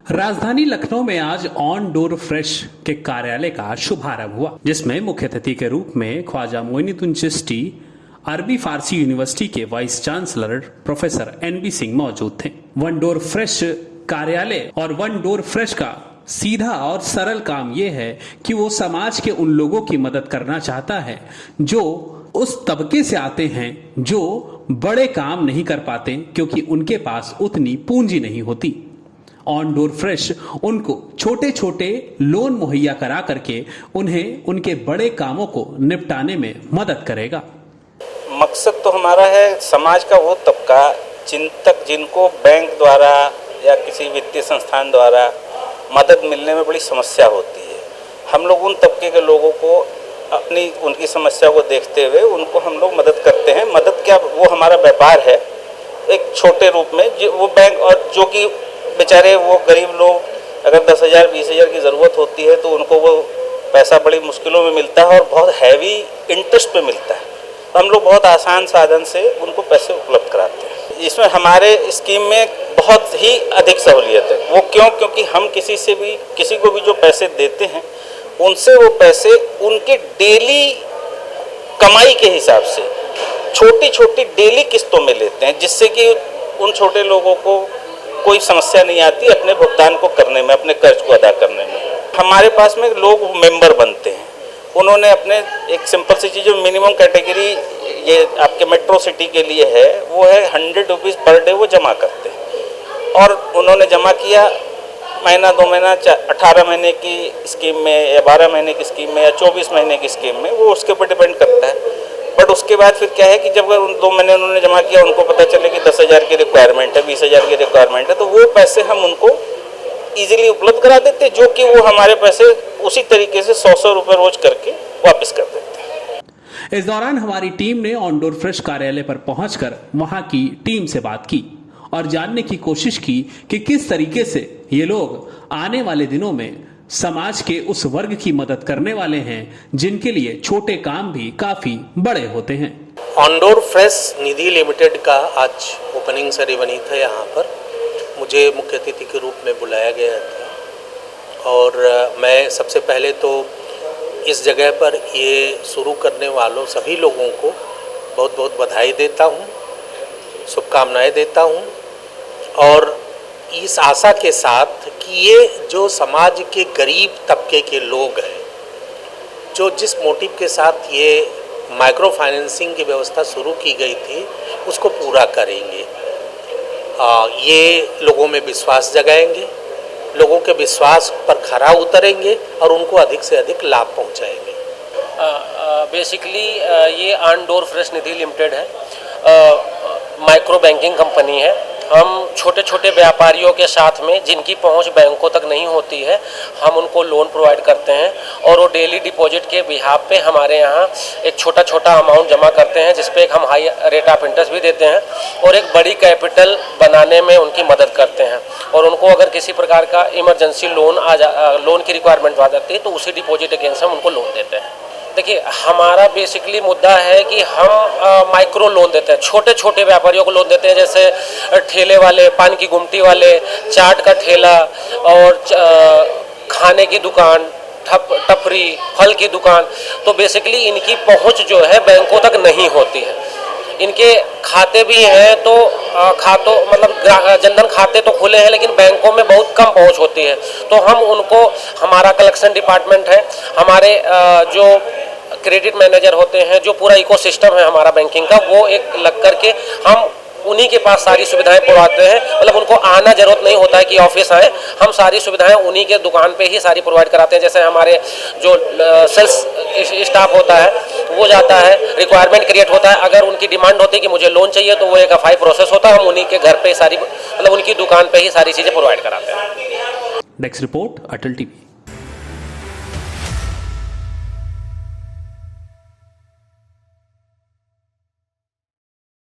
राजधानी लखनऊ में आज ऑन डोर फ्रेश के कार्यालय का शुभारंभ हुआ, जिसमें मुख्य अतिथि के रूप में ख्वाजा मोइनुद्दीन चिश्ती अरबी फारसी यूनिवर्सिटी के vice chancellor professor NB Singh मौजूद थे। वन डोर फ्रेश कार्यालय और वन डोर फ्रेश का सीधा और सरल काम यह है कि वो समाज के उन लोगों की मदद करना चाहता है जो उस तबके से आते हैं जो बड़े काम नहीं कर पाते क्योंकि उनके पास उतनी पूंजी नहीं होती। ऑन डोर फ्रेश उनको छोटे छोटे लोन मुहैया करा करके उन्हें उनके बड़े कामों को निपटाने में मदद करेगा। मकसद तो हमारा है समाज का वो तबका जिनको बैंक द्वारा या किसी वित्तीय संस्थान द्वारा मदद मिलने में बड़ी समस्या होती है। हम लोग उन तबके के लोगों को उनकी समस्या को देखते हुए उनको हम लोग मदद करते हैं। मदद क्या, वो हमारा व्यापार है एक छोटे रूप में। वो बैंक और जो कि बेचारे वो गरीब लोग अगर 10,000 20,000 की ज़रूरत होती है तो उनको वो पैसा बड़ी मुश्किलों में मिलता है और बहुत हैवी इंटरेस्ट पे मिलता है। हम लोग बहुत आसान साधन से उनको पैसे उपलब्ध कराते हैं। इसमें हमारे स्कीम में बहुत ही अधिक सहूलियत है। वो क्योंकि हम किसी को भी जो पैसे देते हैं उनसे वो पैसे उनके डेली कमाई के हिसाब से छोटी छोटी डेली किस्तों में लेते हैं, जिससे कि उन छोटे लोगों को कोई समस्या नहीं आती अपने भुगतान को करने में, अपने कर्ज को अदा करने में। हमारे पास में लोग मेंबर बनते हैं, उन्होंने अपने एक सिंपल सी चीज़, जो मिनिमम कैटेगरी ये आपके मेट्रो सिटी के लिए है वो है 100 रुपीज़ पर डे वो जमा करते हैं। और उन्होंने जमा किया महीना 2 महीना 18 महीने की स्कीम में या 12 महीने की स्कीम में या 24 महीने की स्कीम में, वो उसके ऊपर डिपेंड करता है। बट उसके बाद फिर क्या है कि जब उन 2 महीने उन्होंने जमा किया, उनको पता चले कि 10,000 की रिक्वायरमेंट है, 20,000 की रिक्वायरमेंट है, तो वो पैसे हम उनको इजीली उपलब्ध करा देते हैं, जो कि वो हमारे पैसे उसी तरीके से 100 रुपये रोज करके वापस कर देते हैं। इस दौरान हमारी टीम ने ऑन डोर फ्रेश कार्यालय पर पहुंचकर वहां की टीम से बात की और जानने की कोशिश की कि किस तरीके से ये लोग आने वाले दिनों में समाज के उस वर्ग की मदद करने वाले हैं जिनके लिए छोटे काम भी काफी बड़े होते हैं। On door fresh Nidhi limited का आज ओपनिंग सेरेमनी था। यहाँ पर मुझे मुख्य अतिथि के रूप में बुलाया गया था और मैं सबसे पहले तो इस जगह पर ये शुरू करने वालों सभी लोगों को बहुत बहुत बधाई देता हूँ, शुभकामनाएं देता हूँ और इस आशा के साथ कि ये जो समाज के गरीब तबके के लोग हैं, जो जिस मोटिव के साथ ये माइक्रो फाइनेंसिंग की व्यवस्था शुरू की गई थी उसको पूरा करेंगे। ये लोगों में विश्वास जगाएंगे, लोगों के विश्वास पर खरा उतरेंगे और उनको अधिक से अधिक लाभ पहुंचाएंगे। बेसिकली ये on door fresh Nidhi limited है, माइक्रो बैंकिंग कंपनी है। हम छोटे छोटे व्यापारियों के साथ में जिनकी पहुंच बैंकों तक नहीं होती है, हम उनको लोन प्रोवाइड करते हैं और वो डेली डिपॉजिट के बिहाफ पे हमारे यहाँ एक छोटा छोटा अमाउंट जमा करते हैं, जिस पे एक हम हाई रेट ऑफ इंटरेस्ट भी देते हैं और एक बड़ी कैपिटल बनाने में उनकी मदद करते हैं। और उनको अगर किसी प्रकार का इमरजेंसी लोन की रिक्वायरमेंट आ जाती है तो उसी डिपॉजिट अगेंस्ट हम उनको लोन देते हैं। देखिए, हमारा बेसिकली मुद्दा है कि हम माइक्रो लोन देते हैं, छोटे छोटे व्यापारियों को लोन देते हैं, जैसे ठेले वाले, पान की गुमटी वाले, चाट का ठेला और खाने की दुकान, टपरी, फल की दुकान। तो बेसिकली इनकी पहुंच जो है बैंकों तक नहीं होती है। इनके खाते भी हैं तो जनधन खाते तो खुले हैं, लेकिन बैंकों में बहुत कम पहुंच होती है। तो हम उनको, हमारा कलेक्शन डिपार्टमेंट है, हमारे जो क्रेडिट मैनेजर होते हैं, जो पूरा इकोसिस्टम है हमारा बैंकिंग का, वो एक लग करके हम उन्हीं के पास सारी सुविधाएं प्रोवाइड हैं। मतलब उनको आना जरूरत नहीं होता है कि ऑफिस आए, हम सारी सुविधाएं उन्हीं के दुकान पे ही सारी प्रोवाइड कराते हैं। जैसे हमारे जो सेल्स स्टाफ होता है वो जाता है, रिक्वायरमेंट क्रिएट होता है, अगर उनकी डिमांड होती है कि मुझे लोन चाहिए तो वो एक FI प्रोसेस होता है, हम उन्हीं के घर पे सारी, मतलब उनकी दुकान पे ही सारी चीज़ें प्रोवाइड कराते हैं। नेक्स्ट रिपोर्ट, अटल TV।